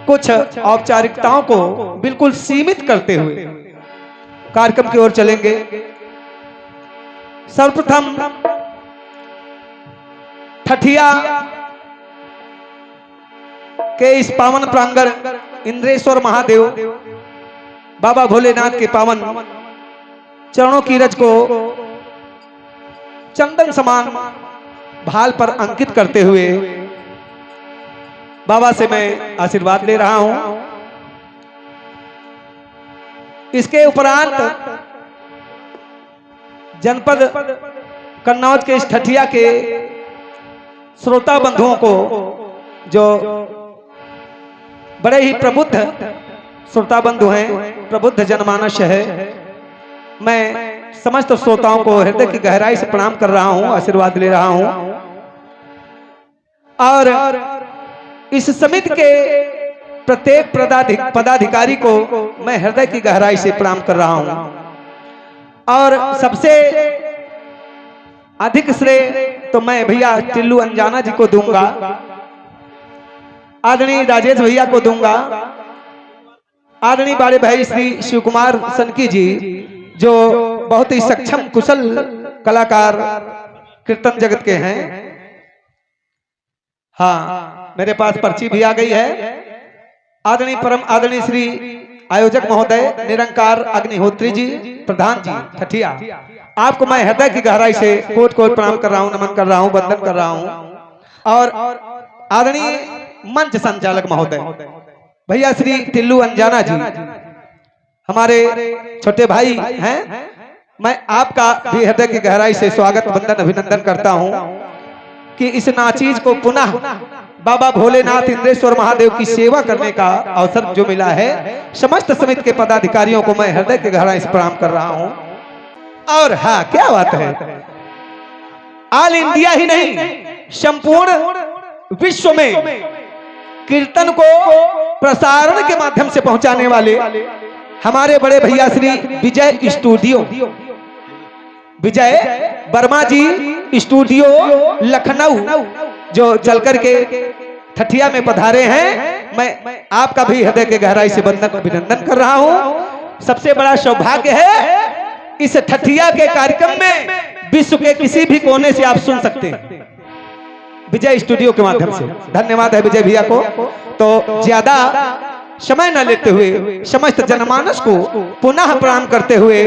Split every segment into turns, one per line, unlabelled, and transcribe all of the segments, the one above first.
कुछ औपचारिकताओं को बिल्कुल सीमित करते हुए कार्यक्रम की ओर चलेंगे। सर्वप्रथम ठठिया के इस पावन प्रांगण इंद्रेश्वर महादेव बाबा भोलेनाथ के पावन चरणों की रज को चंदन समान भाल पर अंकित करते हुए बाबा से मैं आशीर्वाद ले रहा हूं। इसके उपरांत जनपद कन्नौज के इस ठठिया के श्रोता बंधुओं को, जो बड़े ही प्रबुद्ध श्रोता बंधु हैं, प्रबुद्ध जनमानस है, मैं समस्त श्रोताओं को हृदय की गहराई से प्रणाम कर रहा हूं, आशीर्वाद ले रहा हूं। और इस समिति के प्रत्येक पदाधिकारी को मैं हृदय की गहराई से प्रणाम कर रहा हूं। और सबसे अधिक श्रेय तो मैं भैया टिल्लू अंजाना जी को दूंगा, आदरणीय राजेश भैया को दूंगा, आदरणीय बड़े भाई श्री शिव कुमार सनकी जी, जो बहुत ही सक्षम कुशल कलाकार कीर्तन जगत के हैं। हाँ, मेरे पास पर्ची भी आ गई है। आदरणीय परम आदरणीय श्री आयोजक महोदय निरंकार अग्निहोत्री जी, प्रधान जी ठठिया, आपको मैं हृदय की गहराई से कोट कोट प्रणाम कर रहा हूं, नमन कर रहा हूं, वंदन कर रहा हूं। और आदरणीय मंच संचालक महोदय भैया श्री टिल्लू अंजाना जी, हमारे छोटे भाई हैं, मैं आपका भी हृदय की गहराई से स्वागत वंदन अभिनंदन करता हूं कि इस नाचीज को पुनः बाबा भोलेनाथ इंद्रेश्वर महादेव की सेवा करने का अवसर जो मिला है, समस्त समिति के पदाधिकारियों को मैं हृदय की गहराई से प्रणाम कर रहा हूं। और हाँ, क्या बात है, ऑल इंडिया ही नहीं संपूर्ण विश्व में कीर्तन को प्रसारण के माध्यम से पहुंचाने वाले हमारे बड़े भैया श्री विजय स्टूडियो, विजय वर्मा जी स्टूडियो लखनऊ, जो चल करके ठठिया में पधारे हैं, मैं आपका भी हृदय के गहराई से वंदन अभिनंदन कर रहा हूं। सबसे बड़ा सौभाग्य है इस ठठिया के कार्यक्रम में विश्व के किसी भी कोने से आप सुन सकते हैं विजय स्टूडियो के माध्यम से। धन्यवाद है विजय भैया को। तो ज्यादा समय न लेते हुए समस्त जनमानस को पुनः प्रणाम करते हुए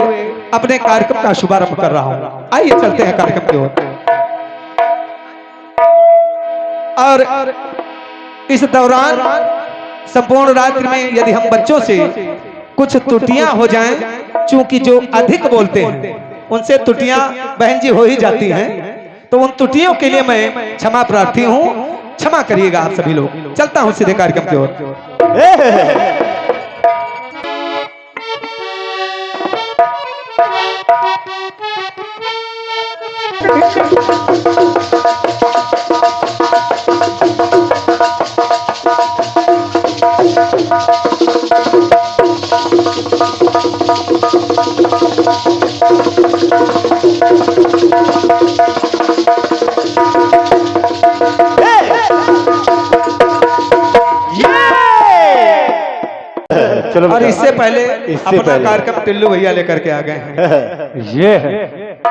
अपने कार्यक्रम का शुभारंभ कर रहा हूं। आइए चलते हैं कार्यक्रम की ओर। और इस दौरान संपूर्ण रात्रि में यदि हम बच्चों से कुछ त्रुटियां हो जाएं, चूंकि जो अधिक बोलते हैं उनसे त्रुटियां बहन जी हो ही जाती हैं, तो उन त्रुटियों के लिए मैं क्षमा प्रार्थी हूं, क्षमा करिएगा आप सभी लोग। चलता हूं सीधे कार्यक्रम की ओर। और इससे पहले अपना कार्यक्रम टिल्लू भैया लेकर के आ गए हैं।
ये है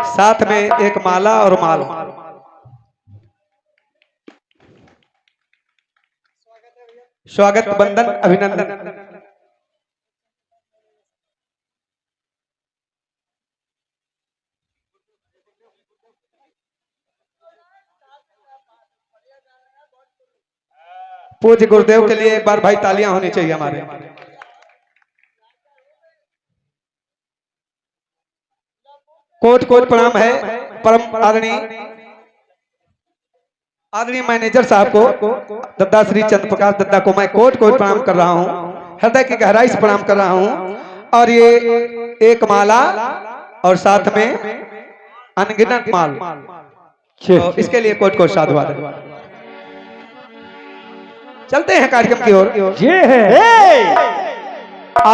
साथ में एक माला और माल। स्वागत वंदन अभिनंदन। पूज्य गुरुदेव के लिए एक बार भाई तालियां होनी चाहिए हमारे। कोट कोट प्रणाम है परम आदरणीय मैनेजर साहब को, दद्दा श्री चंद्र प्रकाश दद्दा को मैं कोट कोट प्रणाम कर रहा हूं, हृदय की गहराई से प्रणाम कर रहा हूं। और ये एक माला और साथ में अनगिनत माल, तो इसके लिए कोट कोट साधुवाद। चलते हैं कार्यक्रम की ओर।
ये है
आ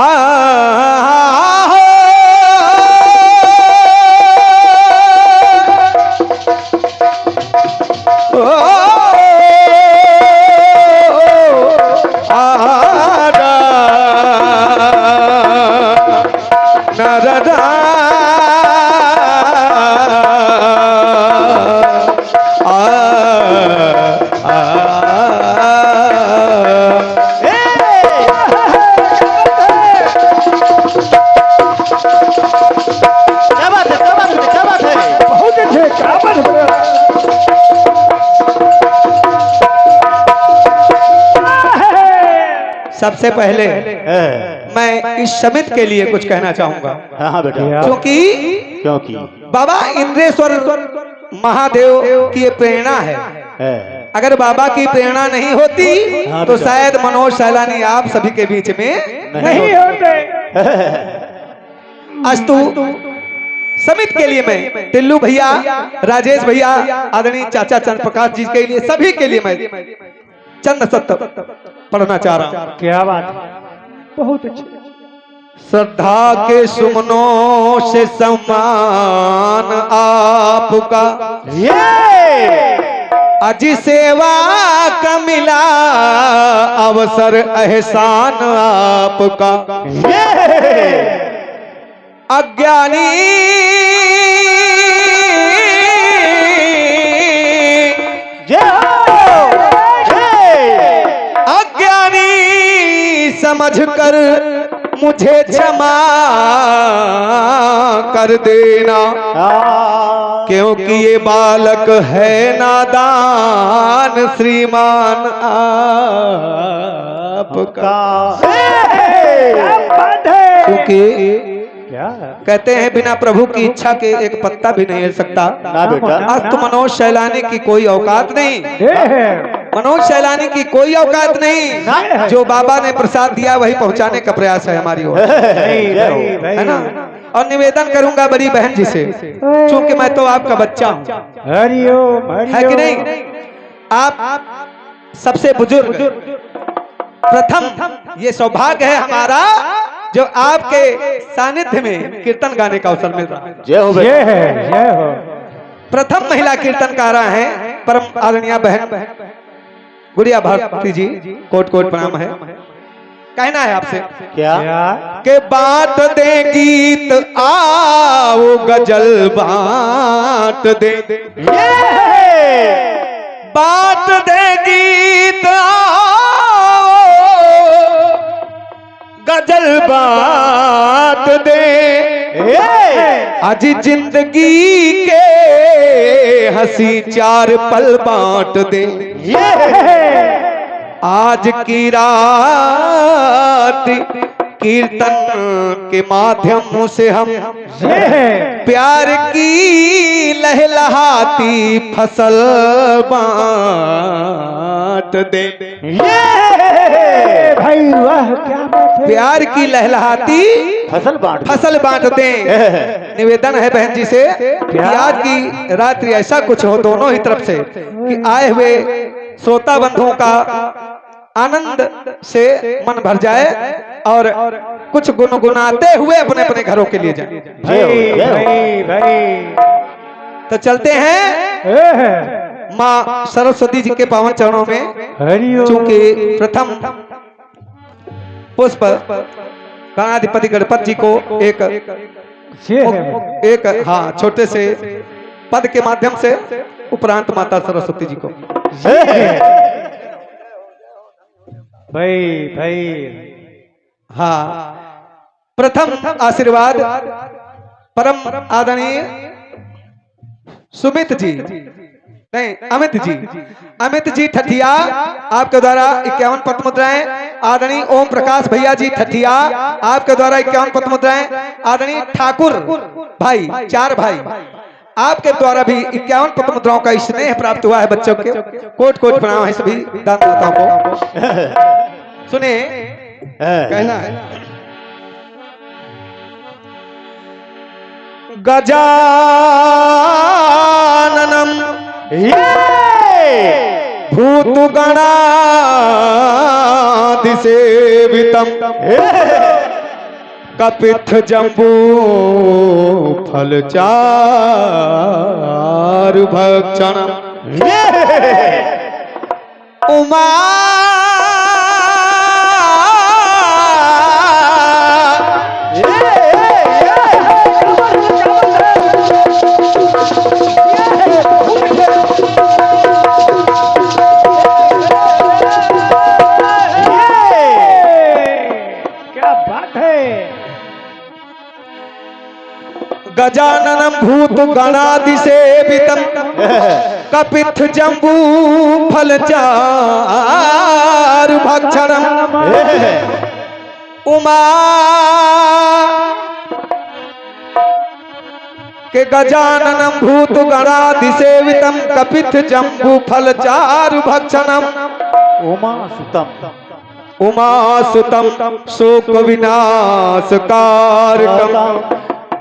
सबसे पहले
है।
मैं इस समित के लिए कुछ कहना चाहूंगा,
हाँ बेटा,
क्योंकि
क्योंकि
बाबा इंद्रेश्वर महादेव की ये प्रेरणा है। अगर बाबा की प्रेरणा नहीं होती
हाँ
तो
बेटा।
शायद मनोज सैलानी आप सभी के बीच में
नहीं
होते। अस्तु समित के लिए मैं टिल्लू भैया, राजेश भैया, आदरणीय चाचा चंद्र प्रकाश जी के लिए, सभी के लिए मैं चंद सत्य पढ़ना चाह रहा हूं।
क्या बात, बहुत अच्छी।
श्रद्धा के सुमनों से सम्मान आपका, अज सेवा का मिला अवसर एहसान आपका। अज्ञानी समझकर मुझे क्षमा कर देना, क्योंकि ये बालक है नादान श्रीमान आपका। क्योंकि
क्या
कहते हैं बिना प्रभु की इच्छा के एक पत्ता भी नहीं हिल सकता।
ना बेटा,
अस्त मनोज सैलानी की कोई औकात नहीं, मनोज सैलानी की कोई औकात नहीं। जो बाबा ने प्रसाद दिया वही पहुंचाने का प्रयास है हमारी ओर, है ना। और निवेदन करूंगा बड़ी बहन जी से, क्योंकि मैं तो आपका बच्चा हूं,
हरिओम
है कि नहीं। आप सबसे बुजुर्ग, प्रथम ये सौभाग्य है हमारा जो आपके सानिध्य में कीर्तन गाने का अवसर मिल रहा है।
जय हो, जय हो।
प्रथम महिला कीर्तनकारा हैं परम आदरणीय बहन गुड़िया भारती जी, कोट कोट प्रणाम है। कहना है आपसे
क्या
के बांट दे गीत आओ गजल बांट दे, बांट दे गीत आओ गजल बांट दे, आज जिंदगी के हंसी चार पल बांट दे। आज की रात कीर्तन के माध्यम से हम प्यार की लहलहाती फसल बांट दे।
भाई वाह, क्या बात है।
प्यार की लहलहाती
फसल
बांट दें। निवेदन है बहन जी से कि आज की रात्रि ऐसा कुछ हो दोनों ही तरफ से कि आए हुए श्रोता बंधुओं का आनंद से मन भर जाए और कुछ गुनगुनाते हुए अपने अपने घरों के लिए जाए।
भाई
तो चलते हैं माँ सरस्वती जी के पावन चरणों में, चूंकि प्रथम पुष्प गणाधिपति गणपति जी को एक हाँ छोटे से पद के माध्यम से, उपरांत माता सरस्वती जी को।
भाई
हाँ, प्रथम आशीर्वाद परम आदरणीय सुमित जी, नहीं अमित जी ठठिया, आपके द्वारा 51 पद मुद्राएं। आदरणीय ओम प्रकाश भैया जी ठठिया, आपके द्वारा 51 पद मुद्राएं। आदरणीय ठाकुर भाई, 4 भाई, आपके द्वारा भी 51 पद मुद्राओं का स्नेह प्राप्त हुआ है बच्चों के। कोट कोट प्रणाम है सभी दानदाताओं को। सुने कहना है गजाननम भूत गणाधिसेवितम कपित्थ जम्बू फल चार भक्षणम उमा गजाननम भूत गणाधिसेवितम कपिथ जम्बू फल चार भक्षणम उमा के गजाननम भूत गणाधिसेवितम कपिथ जम्बू फल चार भक्षणम
उमा सुतम
उमा सुतम शोक विनाश कारकम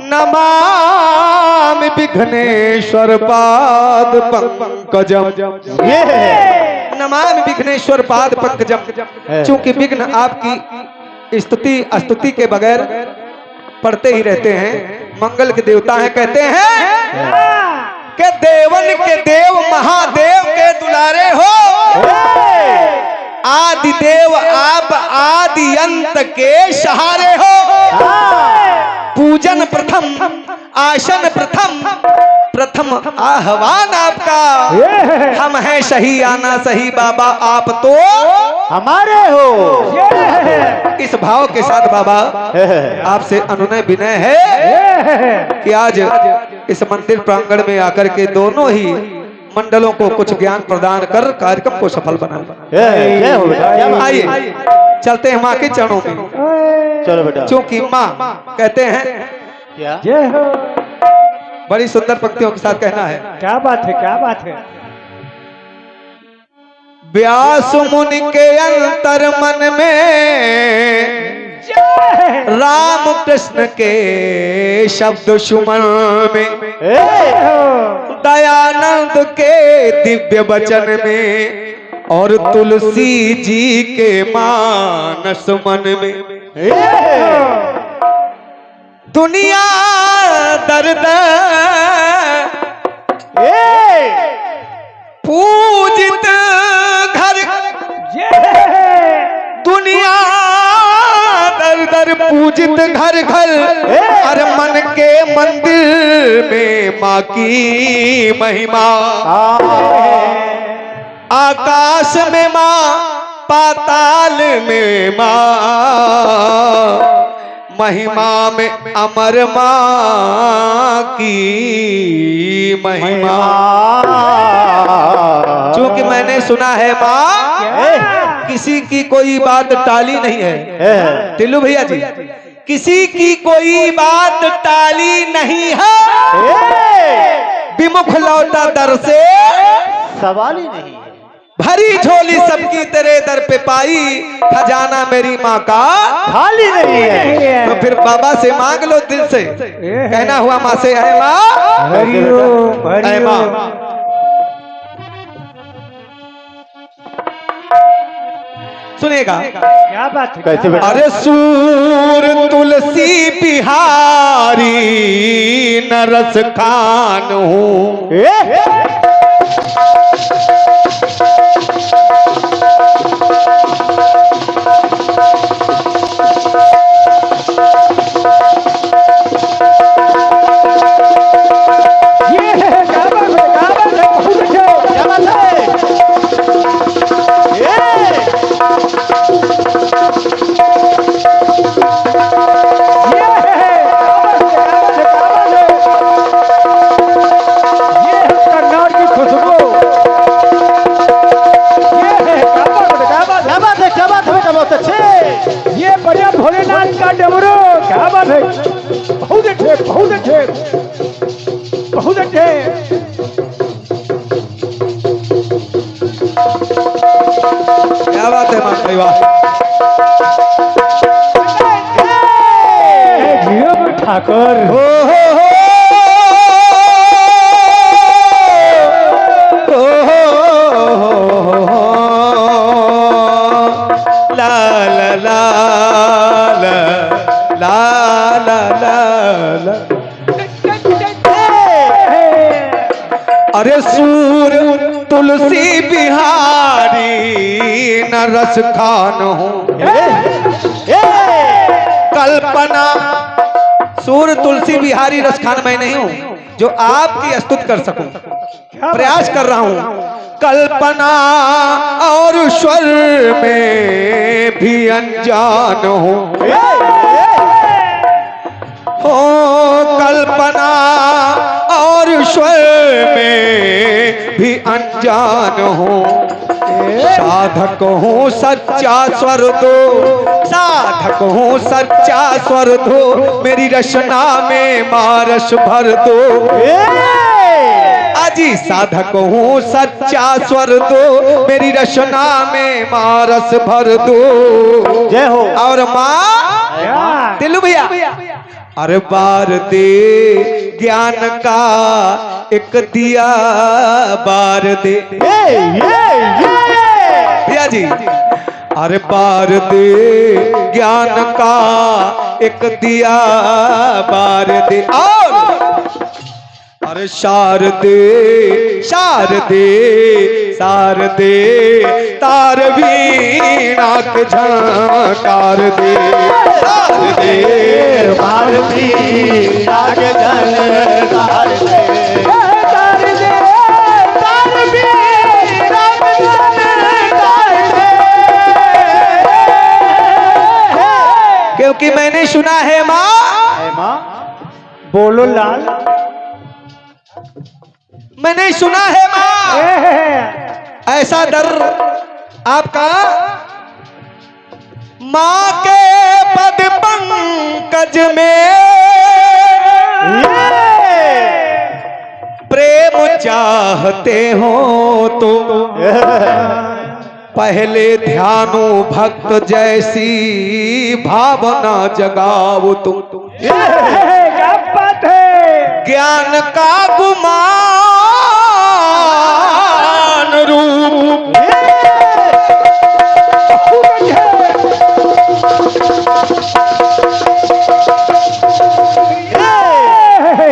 नमामि विघ्नेश्वर पाद पंकजम। नमामि विघ्नेश्वर पाद पंकजम। चूंकि विघ्न आपकी स्तुति के बगैर पढ़ते ही रहते हैं, मंगल के देवता हैं। कहते हैं कि देवन के देव महादेव के दुलारे हो, आदि देव आप आदि अंत के सहारे हो। पूजन प्रथम आसन प्रथम आह्वान आपका, हम हैं सही आना सही बाबा आप तो
हमारे हो।
इस भाव के साथ बाबा आपसे अनुनय विनय है कि आज इस मंदिर प्रांगण में आकर के दोनों ही मंडलों को कुछ ज्ञान प्रदान कर कार्यक्रम को सफल बनाए। आइए चलते हैं माँ के चरणों में।
चलो बेटा।
क्योंकि माँ कहते हैं
क्या जय हो।
बड़ी सुंदर पंक्तियों के साथ कहना है।
क्या बात है, क्या बात है।
व्यास मुनि के अंतर मन में राम कृष्ण के शब्द सुमन में, दयानंद के दिव्य वचन में और तुलसी जी के मानस मन में दुनिया दर्द पूजित घर, दुनिया दर दर पूजित घर घर, हर मन के मंदिर में माँ की महिमा। आकाश में माँ पाताल में माँ, महिमा में अमर माँ की महिमा। क्योंकि मैंने सुना है माँ किसी की कोई बात टाली नहीं है। टिल्लू भैया जी, किसी की कोई बात टाली नहीं है। विमुख लौटा दर से
सवाल ही नहीं।
भरी झोली सबकी तेरे दर पे पाई, खजाना मेरी माँ का
खाली नहीं है।
तो फिर बाबा से मांग लो दिल से। कहना हुआ माँ से, है माँ
हरिओम
है माँ। सुनेगा
क्या बात है, कैसे बेटा।
अरे सूर तुलसी बिहारी नरस खान हूँ,
बहुत अच्छे बहुत अच्छे।
क्या बात है मान भाई, वाह।
ठाकुर
ला ला ला ला ला ला ला। अरे सूर तुलसी बिहारी नरस खान हूँ, कल्पना सूर तुलसी बिहारी रस खान मैं नहीं हूँ जो आपकी स्तुति कर सकूं, प्रयास कर रहा हूं। कल्पना और स्वर में भी अनजान हूँ, हो कल्पना और स्वर में भी अनजान हूँ, साधक हूँ सच्चा स्वर दो, साधक हूँ सच्चा स्वर दो, मेरी रचना में मारस भर दो। अजी साधक हूँ सच्चा स्वर दो, मेरी रचना में मारस भर दो।
जय हो।
और माँ तिल्लू भैया, अरे बार दे ज्ञान का एक दिया बार दे भैया जी, अरे बार दे ज्ञान का एक दिया बार दे। और अरे शारदे शारदे शारदे तार वीणा के झंकार दे, शारदे
भारती राग जन तार दे, तार दे, तार दे, राग जन तार दे।
क्योंकि मैंने सुना है माँ,
बोलो लाल।
मैंने सुना है माँ, ऐसा दर आपका माँ के पद पंकज में प्रेम चाहते हो तो पहले ध्यानो भक्त जैसी भावना जगाओ तुम।
क्या बात है।
ज्ञान का गुमान रूप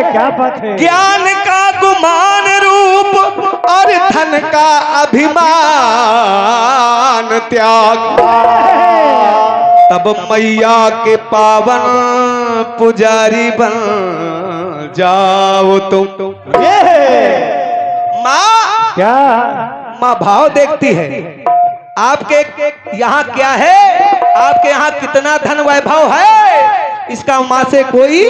क्या बात है।
ज्ञान का गुमान रूप और धन का अभिमान त्याग, तब मैया के पावन पुजारी बन जाओ तुम। माँ
क्या
माँ भाव देखती है आपके यहाँ क्या है, आपके यहाँ कितना धन वैभव है, इसका माँ से कोई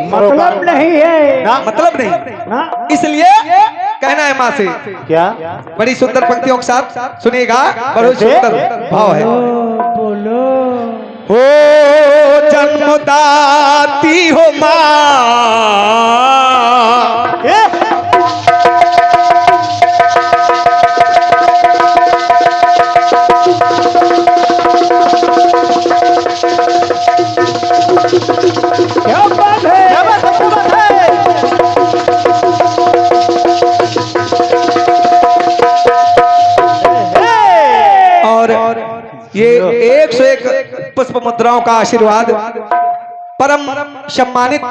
मतलब नहीं है
ना, मतलब नहीं
ना।
इसलिए कहना है माँ से।
क्या
बड़ी सुंदर पंक्तियों के साथ सुनिएगा, बहुत सुंदर भाव है।
बोलो
हो जन्मदाती हो माँ,
क्या बात है। क्या बात है।
और ये 101 पुष्प मुद्राओं का आशीर्वाद परम सम्मानित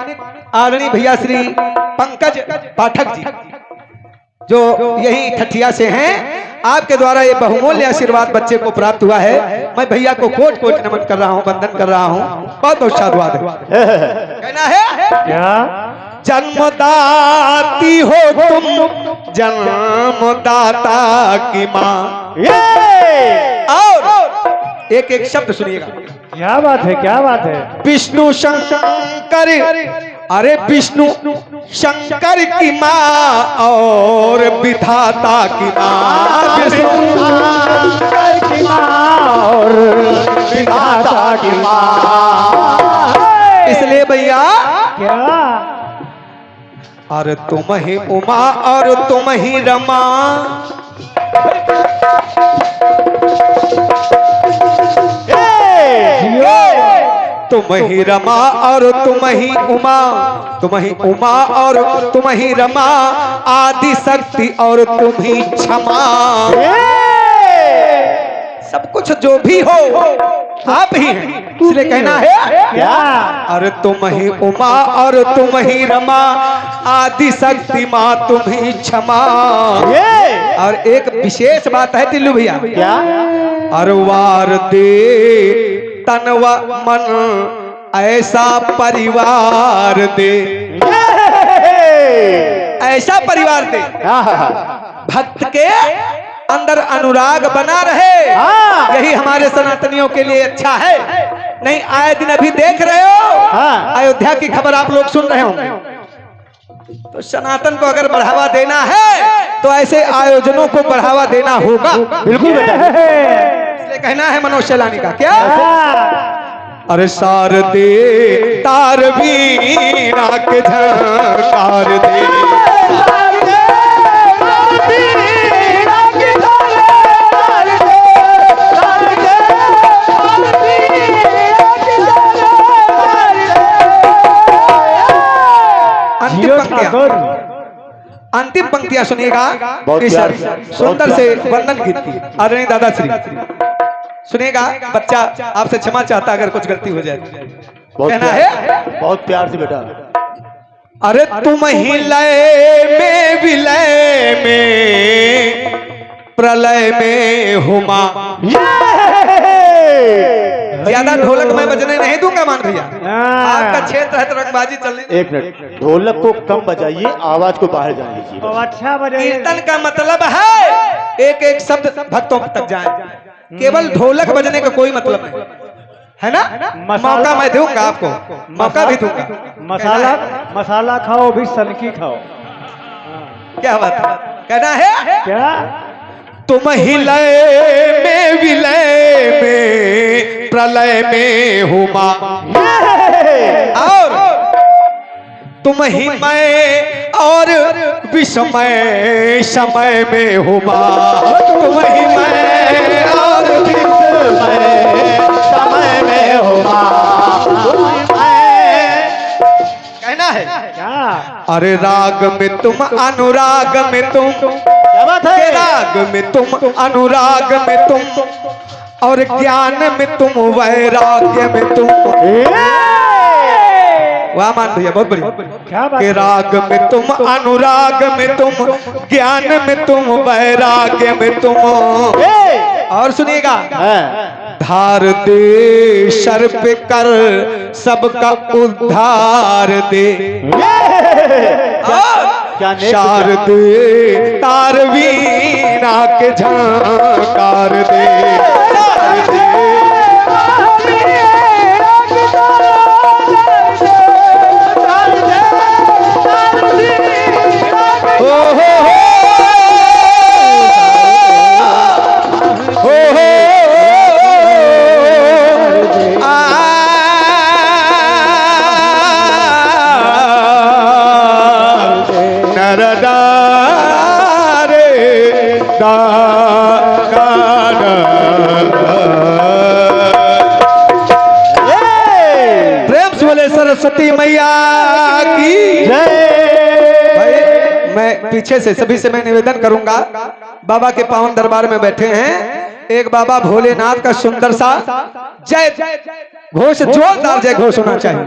आदरणीय भैया श्री पंकज पाठक जी, जो यही ठठिया से हैं, आपके द्वारा ये बहुमूल्य आशीर्वाद बच्चे को प्राप्त हुआ है। मैं भैया को कोट कोट नमन कर रहा हूँ, वंदन कर रहा हूँ, बहुत बहुत साधुवाद है। कहना है
क्या
जन्मदाती हो तुम, जन्मदाता की माँ। और एक एक शब्द सुनिएगा।
क्या बात है। क्या बात है।
विष्णु शंकर, अरे विष्णु शंकर की माँ और विधाता की माँ, विष्णु
शंकर की माँ और विधाता की माँ।
इसलिए भैया
क्या
अरे तुम ही उमा और तुम ही रमा, तुम ही रमा और तुम ही उमा, तुम ही उमा और तुम ही रमा, आदि शक्ति और तुम ही क्षमा। सब कुछ जो भी हो आप ही हैं, इसलिए कहना है
क्या
अरे तुम ही उमा और तुम ही रमा, आदि शक्ति माँ तुम ही क्षमा। और एक विशेष बात है टिल्लू भैया,
क्या
अरवार दे तन व मन ऐसा परिवार दे, ऐसा परिवार दे भक्त के अंदर अनुराग बना रहे। यही हमारे सनातनियों के लिए अच्छा है। नहीं आए दिन अभी देख रहे हो अयोध्या की खबर आप लोग सुन रहे होंगे, तो सनातन को अगर बढ़ावा देना है तो ऐसे आयोजनों को बढ़ावा देना होगा।
बिल्कुल बेटा।
इसलिए कहना है मनोज सैलानी का क्या, अरे शारदे तार वीणा के झंकार दे, अंतिम पंक्तियां सुनिएगा इस सुंदर से वंदन गीत की। आदरणीय दादाश्री सुनिएगा, बच्चा आपसे क्षमा चाहता अगर कुछ गलती हो जाए। कहना है
बहुत प्यार से बेटा।
अरे तुम ही लय में विलय में प्रलय में हुमा। ज्यादा ढोलक मैं बजने नहीं दूंगा मान भैया, आपका क्षेत्र है तो रंगबाजी चलने।
एक मिनट, ढोलक को कम बजाइए, आवाज को बाहर जाने दीजिए।
अच्छा बजाइए।
कीर्तन का मतलब है एक एक शब्द भक्तों तक जाए, केवल ढोलक बजने का कोई मतलब नहीं है ना। मौका मैं दूंगा आपको, मौका भी दूंगा।
मसाला खाओ भी सनकी खाओ।
क्या बात है, कहना है
क्या
तुम ही लय में विलय में प्रलय में हुमा, और तुम ही मैं और विस्मय समय में हुमा। तुम ही मैं और विस्मय समय में हुमा। कहना है
क्या
अरे राग में तुम अनुराग में तुम,
क्या बात है?
राग में तुम अनुराग में तुम, और ज्ञान में तुम वैराग्य में तुम। वाह मान भैया बहुत बढ़िया।
क्या बात
के राग में तुम अनुराग में तुम, ज्ञान में तुम वैराग्य में तुम। और सुनिएगा, धार दे शर पे कर सबका उद्धार दे, शारदे तार वीणा के झंकार दे, सरस्वती मैया की जय। मैं पीछे से सभी से मैं निवेदन करूंगा, बाबा के पावन दरबार में बैठे हैं, एक बाबा भोलेनाथ का सुंदर सा जय घोष, जोरदार जय घोष होना चाहिए।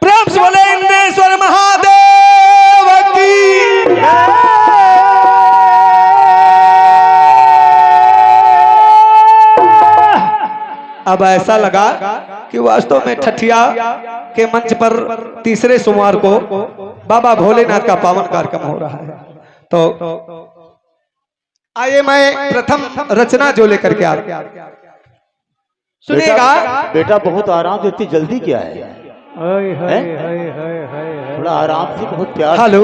प्रेम से बोले इंद्रेश्वर महादेव की। अब ऐसा लगा कि वास्तव में ठठिया के मंच पर तीसरे सोमवार को बाबा भोलेनाथ का पावन कार्यक्रम हो रहा है। तो आइए मैं प्रथम रचना जो लेकर के आ सुनिएगा।
बेटा बहुत आराम से, इतनी जल्दी क्या है? थोड़ा आराम से, बहुत प्यार।
हेलो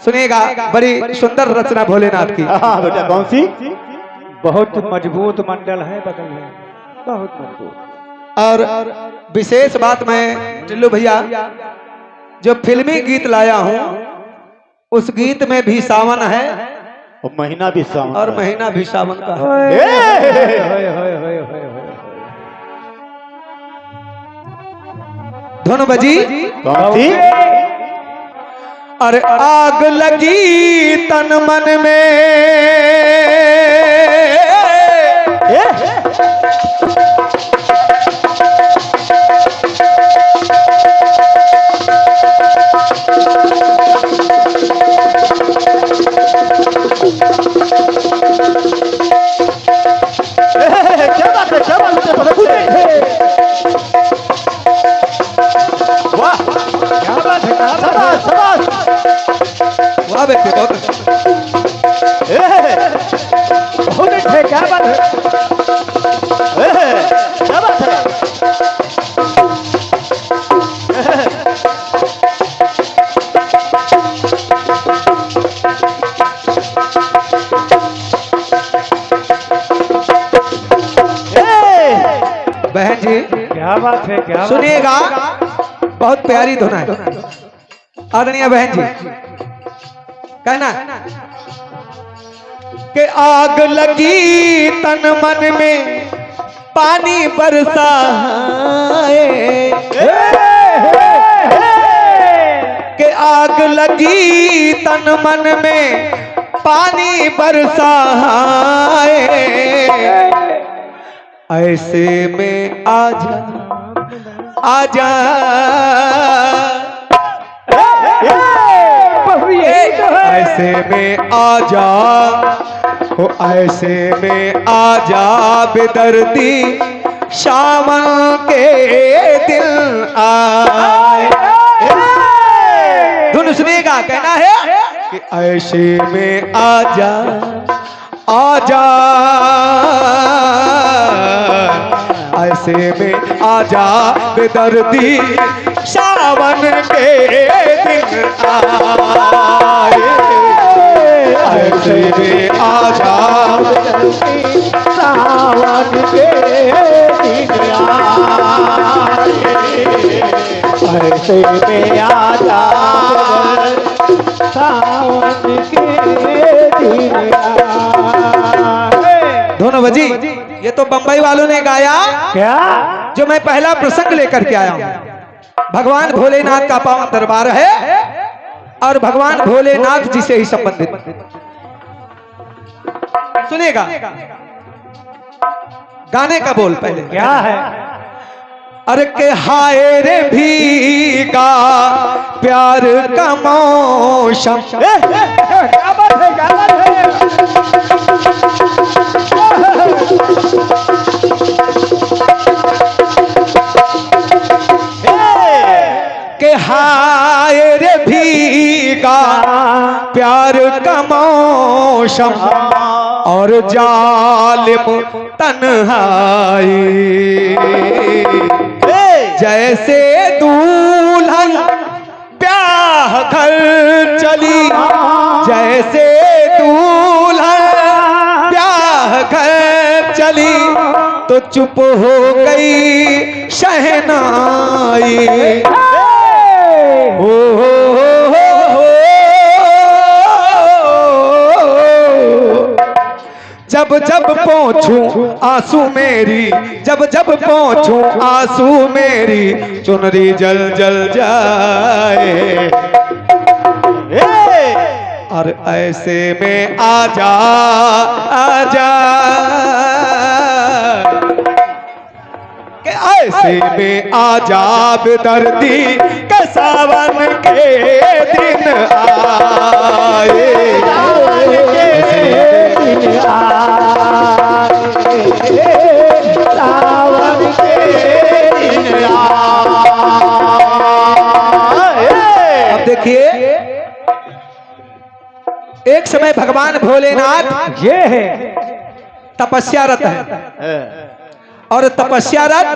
सुनिएगा, बड़ी सुंदर रचना भोलेनाथ की।
हाँ बेटा, कौन सी?
बहुत मजबूत मंडल है बगल में, बहुत मजबूत।
और विशेष बात मैं टिल्लू भैया जो फिल्मी गीत लाया हूं उस गीत में भी सावन है
और महीना भी सावन,
और महीना भी सावन का है। धुन बजी
कौन सी?
और आग लगी तन मन में, वाह बेटे बहुत
अच्छे, क्या बात है?
क्या बात है?
बहन जी
क्या बात है, क्या बात है।
सुनिएगा, बहुत प्यारी धुन है। आदरणीय बहन जी कहना कि आग लगी तन मन में पानी बरसाए, कि आग लगी तन मन में पानी बरसाए, ऐसे में आजा आजा ऐसे में आजा हो, ऐसे में आजा बेदर्दी शामन के दिल आए। धुन सुनिएगा, कहना है कि ऐसे में आजा आजा, ऐसे में आजा बेदर्दी सावन के दिन आए, ऐसे में आजा सावन के दिन आए, ऐसे में आजा सावन के दिन आए। दोनों बजी, ये तो बंबई वालों ने गाया
क्या?
जो मैं पहला प्रसंग लेकर के आया हूं। भगवान भोलेनाथ का पावन दरबार है और भगवान भोलेनाथ जी से ही संबंधित। सुनिएगा गाने का बोल पहले
क्या है?
अरे के हाय रे भीगा प्यार का मौसम,
क्या बात है, क्या बात है।
के हाय रे भीगा प्यार का मौसम और जालिम तन्हाई, जैसे दुल्हन ब्याह घर चली, जैसे दुल्हन ब्याह घर चली तो चुप हो गई शहनाई। जब जब पहुंचूं आंसू मेरी, जब जब पहुंचूं आंसू मेरी, चुनरी जल जल जाए, और ऐसे में आजा आजा, के ऐसे में आजा बेदर्दी के सावन के दिन आए, सावन के दिन आए। अब देखिए, एक समय भगवान भोलेनाथ
ये है
तपस्यारत है और तपस्यारत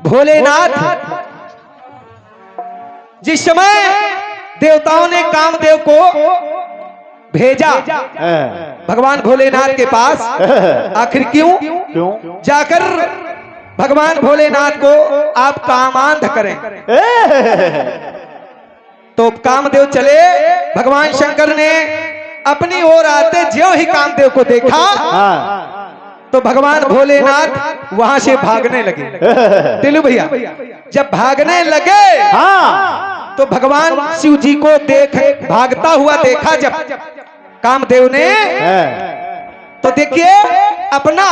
भोलेनाथ जिस समय देवताओं ने कामदेव को भेजा भगवान भोलेनाथ के पास, आखिर क्यों जाकर भगवान भोलेनाथ को आप कामांध करें, तो कामदेव चले। भगवान शंकर ने अपनी ओर आते ज्यों ही कामदेव को देखा तो भगवान भोलेनाथ वहां से भागने लगे। टिल्लू भैया, जब भागने लगे तो भगवान शिव जी को देख भागता हुआ देखा जब कामदेव ने, तो देखिए अपना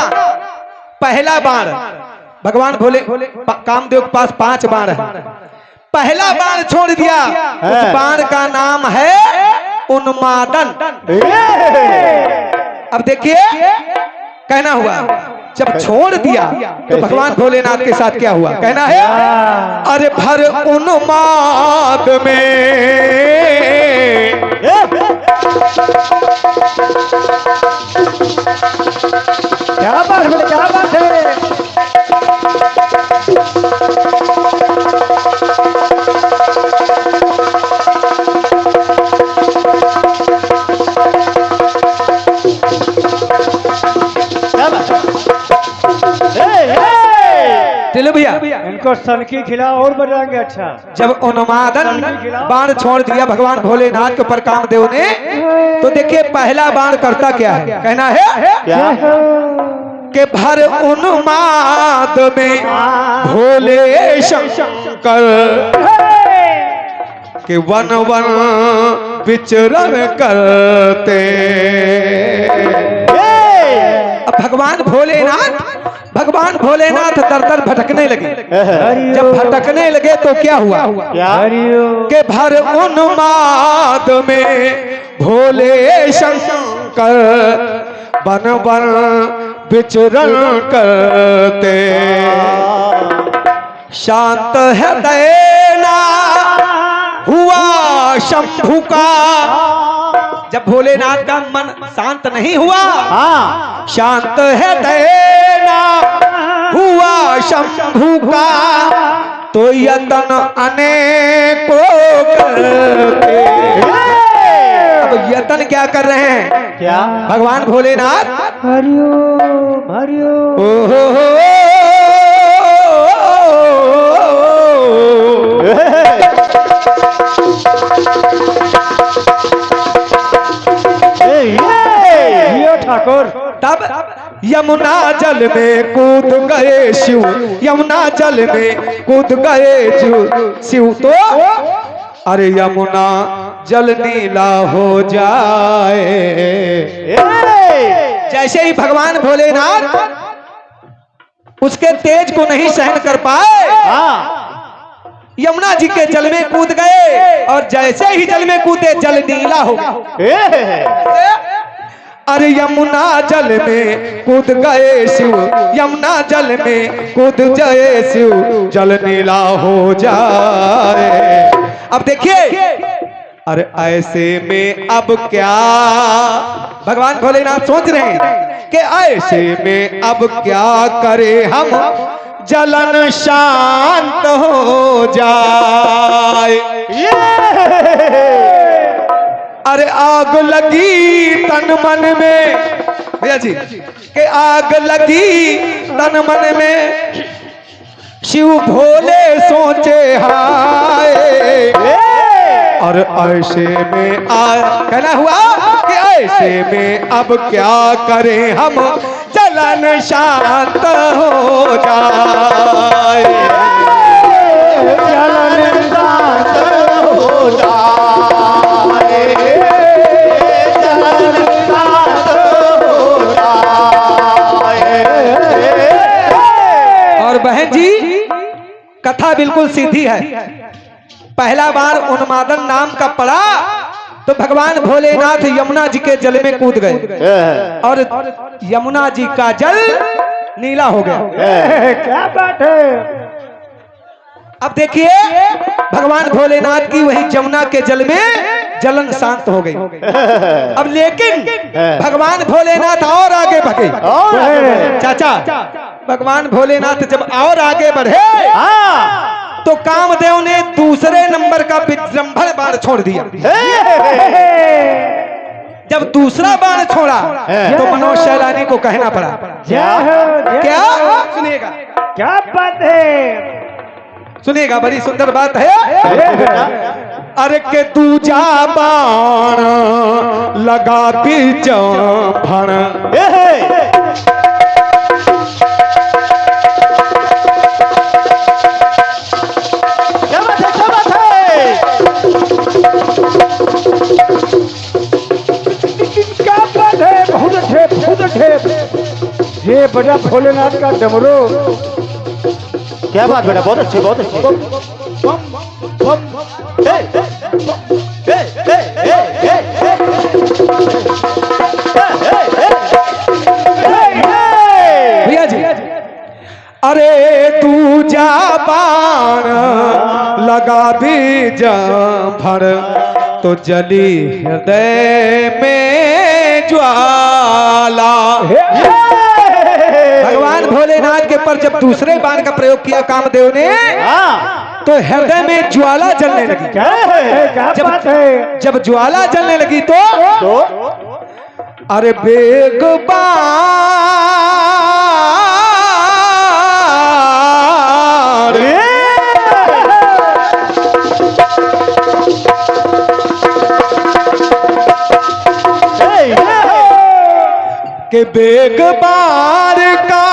पहला बाण, भगवान भोले कामदेव के पास 5 बाण है, पहला बाण छोड़ दिया। उस बाण का नाम है उन्मादन। अब देखिए कहना हुआ, जब छोड़ दिया तो भगवान भोलेनाथ के साथ क्या हुआ, कहना है अरे भर उन्माद में
क्या बात है, क्या बात है।
टिल्लू भैया
इनको सनकी खिला और बजाएंगे अच्छा।
जब उन्मादन बाण छोड़ दिया भगवान भोलेनाथ के ऊपर कामदेव ने, तो देखिए पहला बाण करता क्या है, कहना है
क्या
कि भर उन्माद में भोले शंकर के वन वन विचरण करते। अब भगवान भोलेनाथ दर दर भटकने लगे। जब भटकने लगे तो क्या हुआ कि भर उन्माद में भोले शंकर वन वन विचरण करते। शांत हृदय ना हुआ शंभु का, जब भोलेनाथ का मन शांत नहीं हुआ, शांत हृदय ना हुआ शंभु का, तो यतन अनेकों करते। अब यतन क्या कर रहे हैं,
क्या
भगवान भोलेनाथ
हरिओम हरिओम।
ओहो
ठाकुर।
तब यमुना जल में कूद गए शिव, यमुना जल में कूद गए शिव, तो अरे यमुना जल नीला हो जाए। जैसे ही भगवान भोलेनाथ उसके तेज को नहीं सहन कर पाए, यमुना जी के जल में कूद गए, और जैसे ही जल में कूदे जल नीला हो गया। अरे यमुना जल में कूद गए शिव, यमुना जल में कूद गए शिव, जल नीला हो जाए। अब देखिए, अरे ऐसे में अब क्या, भगवान भोलेनाथ सोच रहे हैं कि ऐसे में अब क्या करे हम, जलन शांत हो जाए। अरे आग लगी तन मन में, भैया जी के आग लगी तन मन में, शिव भोले सोचे हाय। और ऐसे में कहना हुआ कि ऐसे में अब क्या करें हम, जलन शांत हो जाए।
जलन शांत हो जाए, जलन शांत हो जाए।
और बहन जी कथा बिल्कुल सीधी है। पहला बार उन्मादन नाम का पड़ा तो भगवान भोलेनाथ यमुना जी के जल में कूद गए, और यमुना जी का जल नीला हो गया।
क्या बात है।
अब देखिए भगवान भोलेनाथ की वही यमुना के जल में जलन शांत हो गई। अब लेकिन भगवान भोलेनाथ और आगे बढ़े। चाचा, भगवान भोलेनाथ जब और आगे बढ़े तो कामदेव ने दूसरे नंबर का विजृंभण बाण छोड़ दिया। जब दूसरा बाण छोड़ा तो मनोज शैलानी को कहना पड़ा, क्या सुनिएगा,
क्या बात है,
सुनिएगा, बड़ी सुंदर बात है। अरे के दूजा बाण लगा विजृंभण,
ये बड़ा भोलेनाथ का डमरू।
क्या बात बेटा, बहुत अच्छी, बहुत अच्छी।
भैया जी, अरे तू जा बाण लगा विजृंभण, तो जली हृदय में ज्वाला। भगवान भोलेनाथ के पर जब दूसरे बाण का प्रयोग किया कामदेव ने, तो हृदय में ज्वाला जलने लगी। जब ज्वाला जलने लगी तो अरे बेग के बेग बार का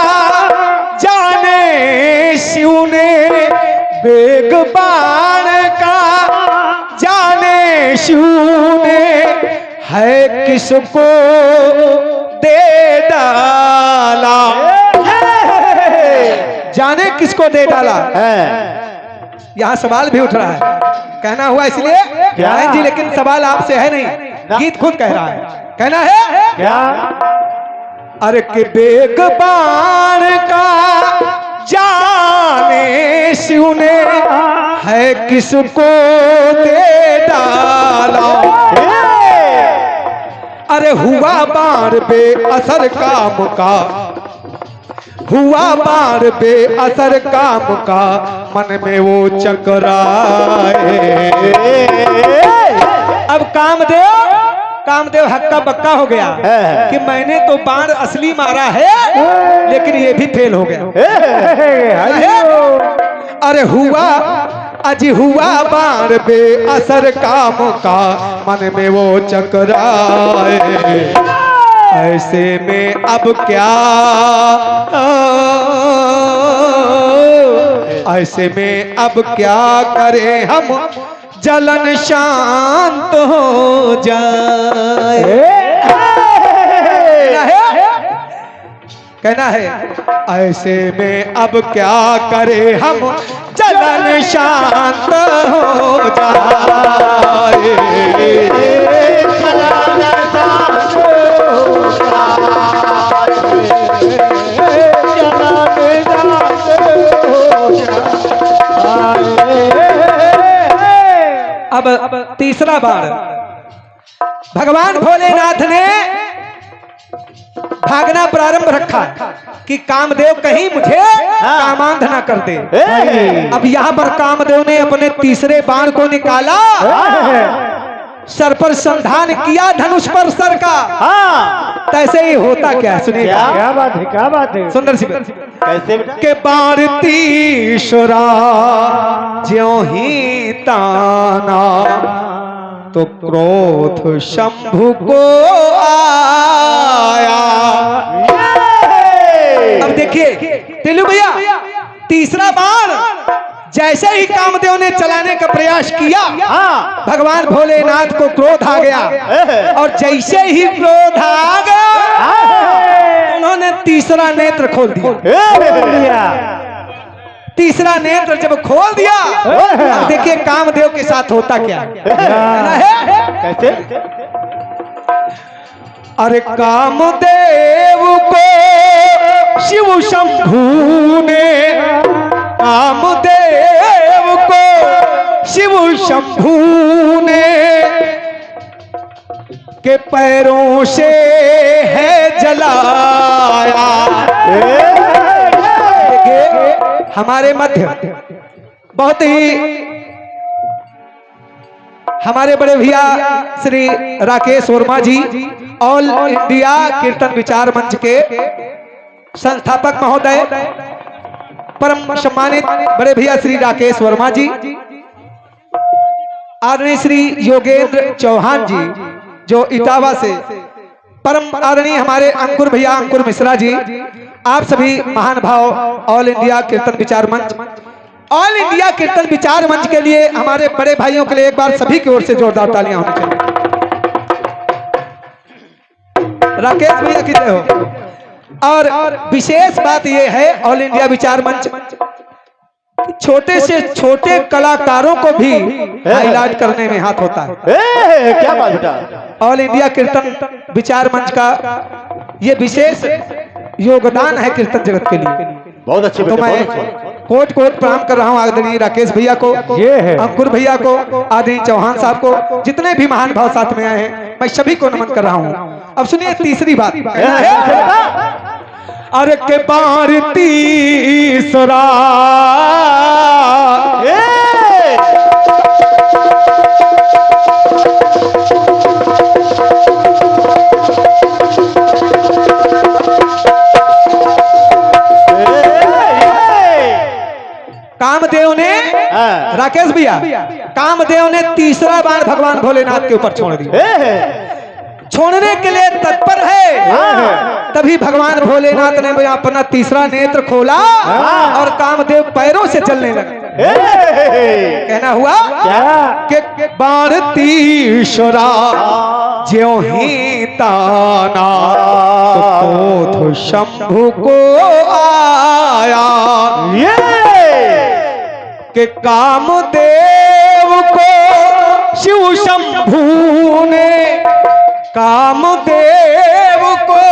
जाने शिव ने, बेग बार का जाने शिव ने, है किसको दे डाला, जाने किसको दे डाला। यहाँ सवाल भी उठ रहा है, कहना हुआ इसलिए नारायण जी, लेकिन सवाल आपसे है नहीं, गीत खुद कह रहा है। कहना है
क्या?
अरे के बेग बाण का जाने शिव ने, है किसको दे डाला। अरे हुआ बाण बे असर काम का, हुआ बाण बे असर काम का, मन में वो चकराए। अब कामदेव हक्का बक्का हो गया कि मैंने तो बाण असली मारा है, लेकिन ये भी फेल हो गया। अरे हुआ बाण बे असर काम का, मन में वो चकराए। ऐसे में अब क्या, ऐसे में अब क्या करें हम, जलन शांत हो जाए। कहना है ऐसे में अब क्या करें हम, जलन शांत हो जाए। अब तीसरा बार भगवान भोलेनाथ ने भागना प्रारंभ रखा कि कामदेव कहीं मुझे कामांध ना कर दे। अब यहाँ पर कामदेव ने अपने तीसरे बाण को निकाला, सर पर संधान किया, धनुष पर सर का। तैसे ही होता क्या है, सुनिए।
क्या बात है, क्या बात है।
सुंदर सी
कैसे बेटा?
के बाण तीसरा ज्यों ही ताना, तो क्रोध शंभु को आया। अब देखिए टिल्लू भैया, तीसरा बाण जैसे ही कामदेव ने चलाने का प्रयास किया, भगवान भोलेनाथ को क्रोध आ गया, और जैसे ही क्रोध आ गया, उन्होंने तीसरा नेत्र खोल दिया। तीसरा नेत्र जब खोल दिया, अब देखिए कामदेव के साथ होता क्या है।
कैसे?
अरे कामदेव को शिव शंभू ने, कामदेव को शिव शंभू ने, के पैरों से है जलाया। देखिए हमारे मध्य बहुत ही हमारे बड़े भैया श्री राकेश वर्मा जी, ऑल इंडिया कीर्तन विचार मंच के संस्थापक महोदय, परम सम्मानित बड़े भैया श्री राकेश वर्मा जी, आदरणीय श्री योगेंद्र चौहान जी जो इटावा से, परम आदरणीय हमारे अंकुर भैया अंकुर मिश्रा जी, आप सभी महान भाव ऑल इंडिया कीर्तन विचार मंच, ऑल इंडिया कीर्तन विचार मंच के लिए, हमारे बड़े भाइयों के लिए एक बार सभी की ओर से जोरदार तालियां होनी चाहिए। राकेश भैया की जय हो। और विशेष बात यह है ऑल इंडिया विचार मंच, छोटे से छोटे कलाकारों को भी हाईलाइट करने में हाथ होता है।
क्या बात बेटा?
ऑल इंडिया कीर्तन विचार मंच का ये विशेष योगदान है कीर्तन जगत के लिए।
बहुत अच्छे
तो
बेटे,
मैं
बहुत अच्छे।
कोट कोट प्रणाम कर रहा हूँ आदरणीय राकेश भैया को,
ये है
अंकुर भैया को, आदरणीय चौहान साहब को, जितने भी महान भाव साथ में आए हैं, मैं सभी को नमन कर रहा हूँ। अब सुनिए तीसरी बात, अरे के बार तीसरा कामदेव ने, राकेश भैया, कामदेव ने तीसरा बार भगवान भोलेनाथ के ऊपर छोड़ दिया। छोड़ने के लिए तत्पर है। तभी भगवान भोलेनाथ ने अपना तीसरा नेत्र खोला और कामदेव पैरों से चलने लगे। कहना हुआ कि बाणतीश्वरा ज्यों ही ताना तो क्रोध शंभु को आया कि कामदेव को शिव शंभु ने कामदेव को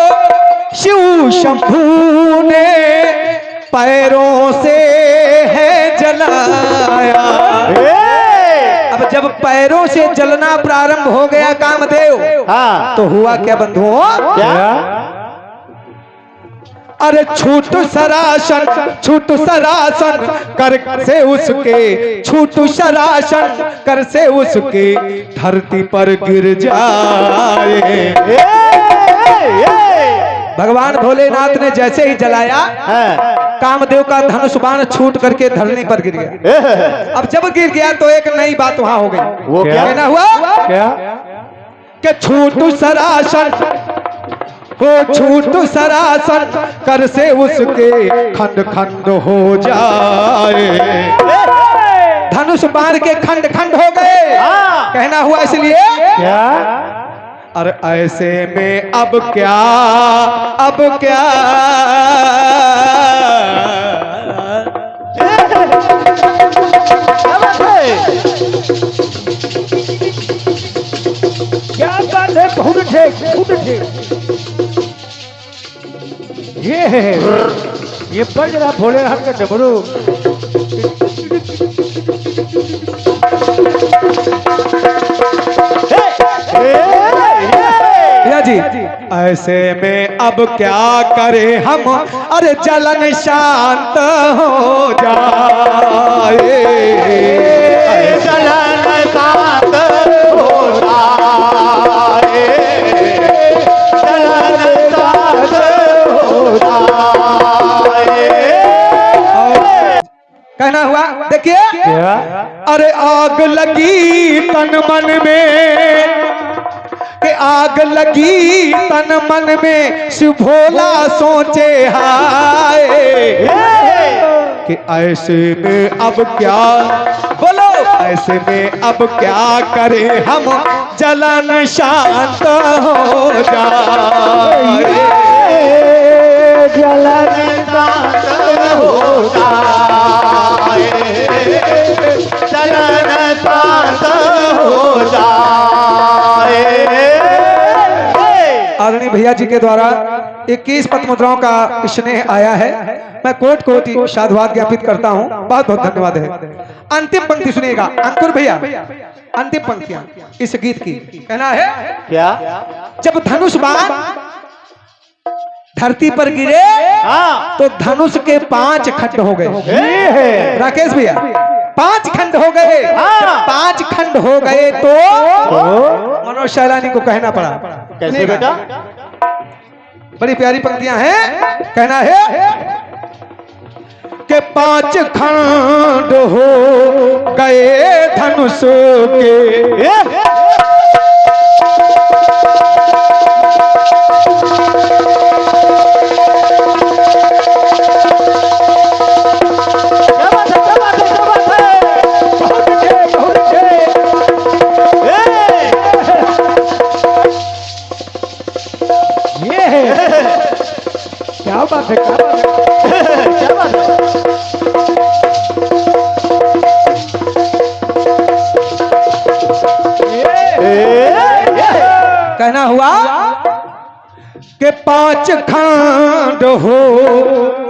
शिव शंभु ने पैरों से है जलाया। अब जब पैरों से जलना प्रारंभ हो गया कामदेव, तो हुआ क्या बंधुओं? अरे छूट सरासन कर से उसके, छूट सरासन कर से उसके धरती पर गिर जाए। भगवान भोलेनाथ ने जैसे ही जलाया, कामदेव का धनुष बाण छूट करके धरनी पर गिर गया। अब जब गिर गया तो एक नई बात वहां हो गई। वो क्या कहना हुआ? क्या कि छूट सरासन हो, छूट सरासन कर से उसके खंड खंड हो जाए। धनुष बाण के खंड खंड हो गए। कहना हुआ इसलिए क्या? और ऐसे में अब क्या, अब क्या?
क्या बात है? बहुत ठीक, बहुत ठीक। ये बज रहा भोलेनाथ का डमरू।
जी ऐसे में अब क्या करें हम, अरे जलन शांत हो जाए, जलन शांत हो जाए, जलन शांत हो जाए। कहना हुआ देखिए, अरे आग लगी तन मन में, कि आग लगी तन मन में, शिव भोला सोचे हाय कि ऐसे में अब क्या, बोलो ऐसे में अब क्या करें हम, जलन शांत हो जाए, जलन शांत हो जाए, जलन शांत हो जाए। आदरणीय भैया जी के द्वारा 21 पद्म मुद्राओं का स्नेह आया है। मैं कोटि कोटि साधुवाद ज्ञापित करता हूँ। बहुत बहुत धन्यवाद है। अंतिम पंक्ति सुनिएगा अंकुर भैया, अंतिम पंक्तियां इस गीत की। कहना है क्या? जब धनुष बाण धरती पर गिरे तो धनुष के 5 खंड हो गए। राकेश भैया 5 खंड हो गए। 5 खंड हो गए तो मनोज शैलानी को कहना पड़ा। कैसे बेटा? बड़ी प्यारी पंक्तियां हैं। कहना है कि 5 खंड हो गए धनुष के,
क्या बात है, क्या बात है, क्या बात है।
कहना हुआ कि 5 खंड हो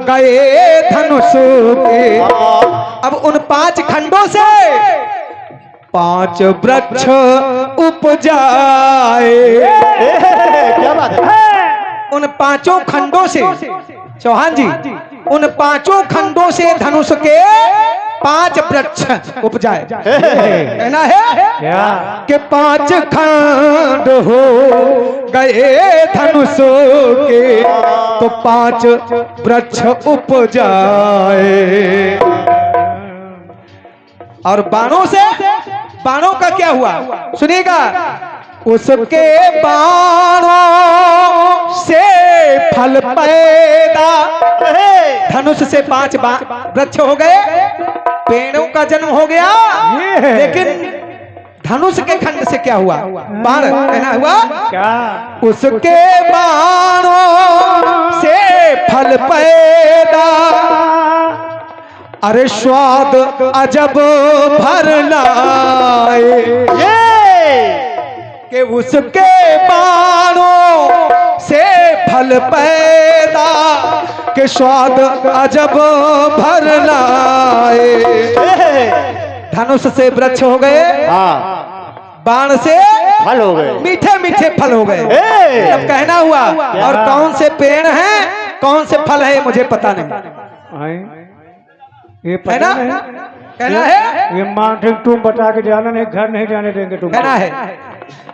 गए धनुष के। अब उन 5 खंडों से 5 वृक्ष उपजाए।
क्या बात है?
उन 5 खंडों से, चौहान जी, उन 5 खंडों से धनुष के 5 वृक्ष उपजाए। कहना है क्या? कि 5 खंड हो गए धनुष के तो 5 वृक्ष उपजाए। और बाणों से, बाणों का क्या हुआ सुनिएगा। उसके बाणों से फल पैदा, धनुष से 5 वृक्ष हो गए, पेड़ों का जन्म हो गया, लेकिन धनुष के खंड से क्या हुआ? बाण कहना हुआ
क्या?
उसके बाणों से फल पैदा, अरे स्वाद अजब भर लाए, कि उसके बाणों से फल पैदा, के स्वाद अजब भर लाए। धनुष से वृक्ष हो गए, बाण से
फल हो गए,
मीठे मीठे फल हो गए। अब कहना हुआ, और कौन से पेड़ हैं, कौन से फल है, मुझे पता नहीं
ये
है
पता
ना?
नहीं।
कहना है,
ये मानते तुम बता के जाना नहीं, घर नहीं जाने देंगे तुम।
कहना है,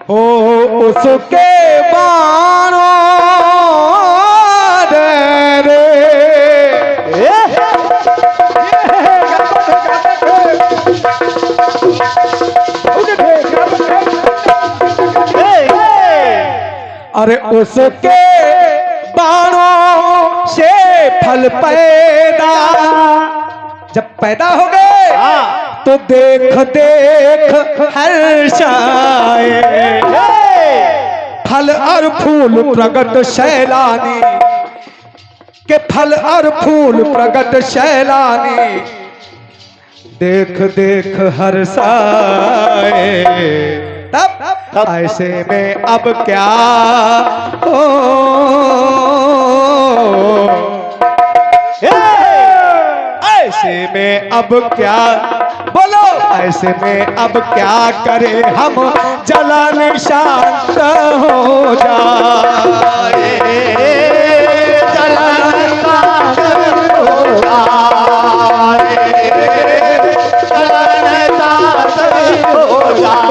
हो उसके बाणों दे अरे उसके बाणों से फल पैदा, जब पैदा हो गए तो देख देख हर्षाए, फल और फूल प्रगट शैलानी, के फल और फूल प्रगट शैलानी, देख देख हर्षाए। तब ऐसे में अब क्या हो, ऐसे में अब क्या, बोलो, ऐसे में अब क्या करे हम, जलन शांत हो जाए, जलन शांत हो जाए, जलन शांत हो जाए।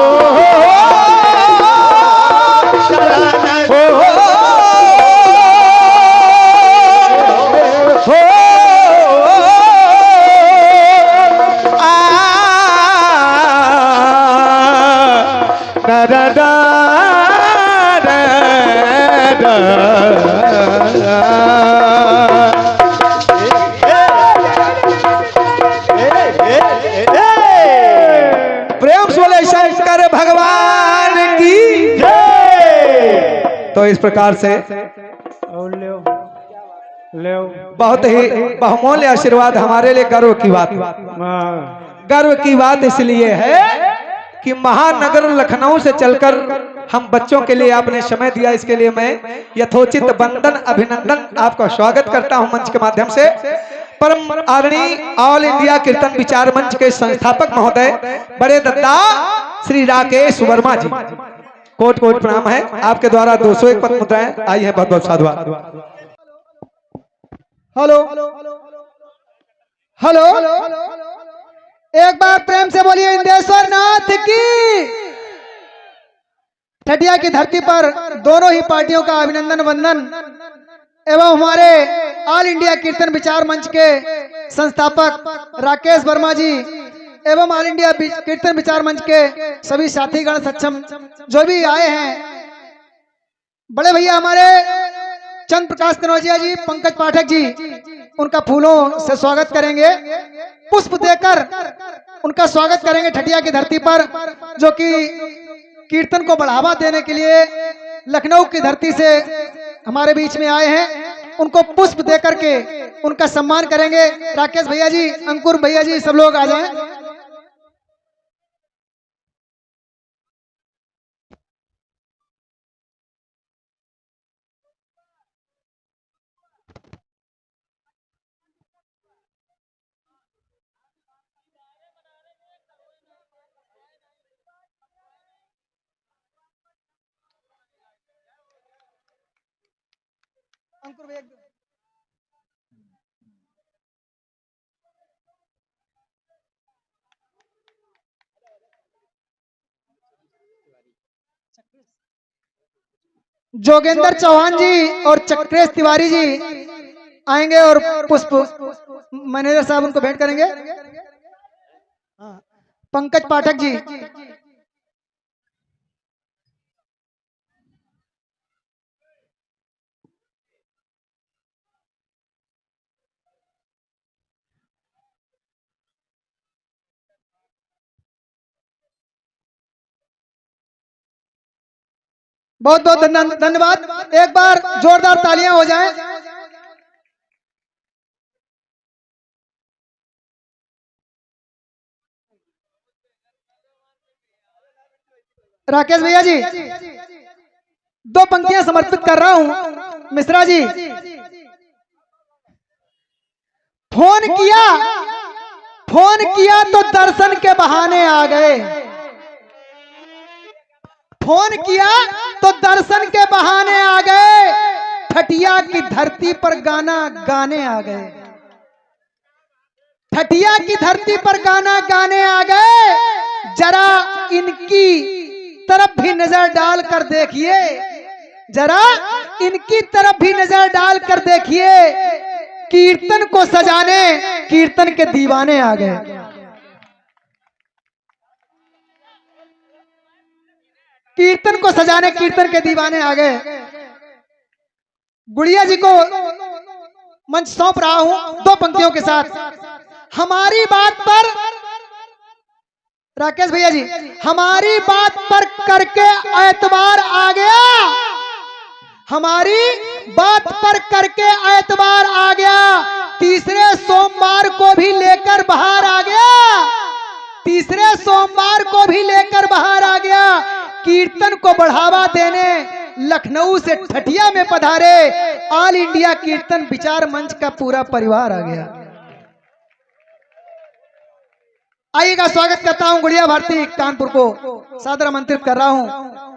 प्रेम से बोले शंकर भगवान की जय। तो इस प्रकार से
और ले ले
बहुत ही बहुमूल्य आशीर्वाद, हमारे लिए गर्व की बात, गर्व की बात इसलिए है कि महानगर लखनऊ से चलकर हम बच्चों के लिए आपने समय दिया, इसके लिए मैं यथोचित वंदन अभिनंदन आपका स्वागत करता हूं मंच के माध्यम से। परम आदरणीय ऑल इंडिया कीर्तन विचार मंच के संस्थापक महोदय बड़े दद्दा श्री राकेश वर्मा जी, कोट कोट प्रणाम है। आपके द्वारा 201 पद मुद्राएं आई है, बहुत बहुत साधुवाद।
हेलो हेलो, एक बार प्रेम से बोलिए इंदेश्वर नाथ की। ठटिया की धरती पर दोनों ही पार्टियों का अभिनंदन वंदन एवं हमारे ऑल इंडिया कीर्तन विचार मंच के संस्थापक राकेश वर्मा जी एवं ऑल इंडिया कीर्तन विचार मंच के सभी साथीगण सक्षम जो भी आए हैं, बड़े भैया हमारे चंद प्रकाश कनौजिया जी, पंकज पाठक जी, उनका फूलों से स्वागत करेंगे, पुष्प देकर उनका स्वागत करेंगे ठटिया की धरती पर, जो कि कीर्तन को बढ़ावा देने के लिए लखनऊ की धरती से हमारे बीच में आए हैं। उनको पुष्प देकर के उनका सम्मान करेंगे। राकेश भैया जी, अंकुर भैया जी, सब लोग आ जाएं। अंकुर भैया जोगेंद्र चौहान जी और चक्रेश तिवारी जी आएंगे और पुष्प मैनेजर साहब उनको भेंट करेंगे। पंकज पाठक जी, बहुत बहुत धन्यवाद। एक बार जोरदार तालियां हो जाएं। राकेश भैया जी, 2 पंक्तियां समर्पित कर रहा हूं। मिश्रा जी, फोन किया तो दर्शन के बहाने आ गए। फोन किया तो दर्शन के बहाने आ गए। ठठिया की धरती पर गाना गाने आ गए। ठठिया की धरती पर गाना गाने आ गए। जरा इनकी तरफ भी नजर डाल कर देखिए। जरा इनकी तरफ भी नजर डाल कर देखिए। कीर्तन को सजाने कीर्तन के दीवाने आ गए। कीर्तन को सजाने कीर्तन के दीवाने आ गए। गुड़िया जी को मंच सौंप रहा हूं 2 पंक्तियों के साथ। हमारी बात पर, राकेश भैया जी, हमारी बात पर करके एतबार आ गया। हमारी बात पर करके एतबार आ गया। तीसरे सोमवार को भी लेकर बाहर आ गया। तीसरे सोमवार को भी लेकर बाहर आ गया। कीर्तन को बढ़ावा देने लखनऊ से ठठिया में पधारे ऑल इंडिया कीर्तन विचार मंच का पूरा परिवार आ गया। आइएगा, स्वागत करता हूं गुड़िया भारती कानपुर को सादर आमंत्रित कर रहा हूं।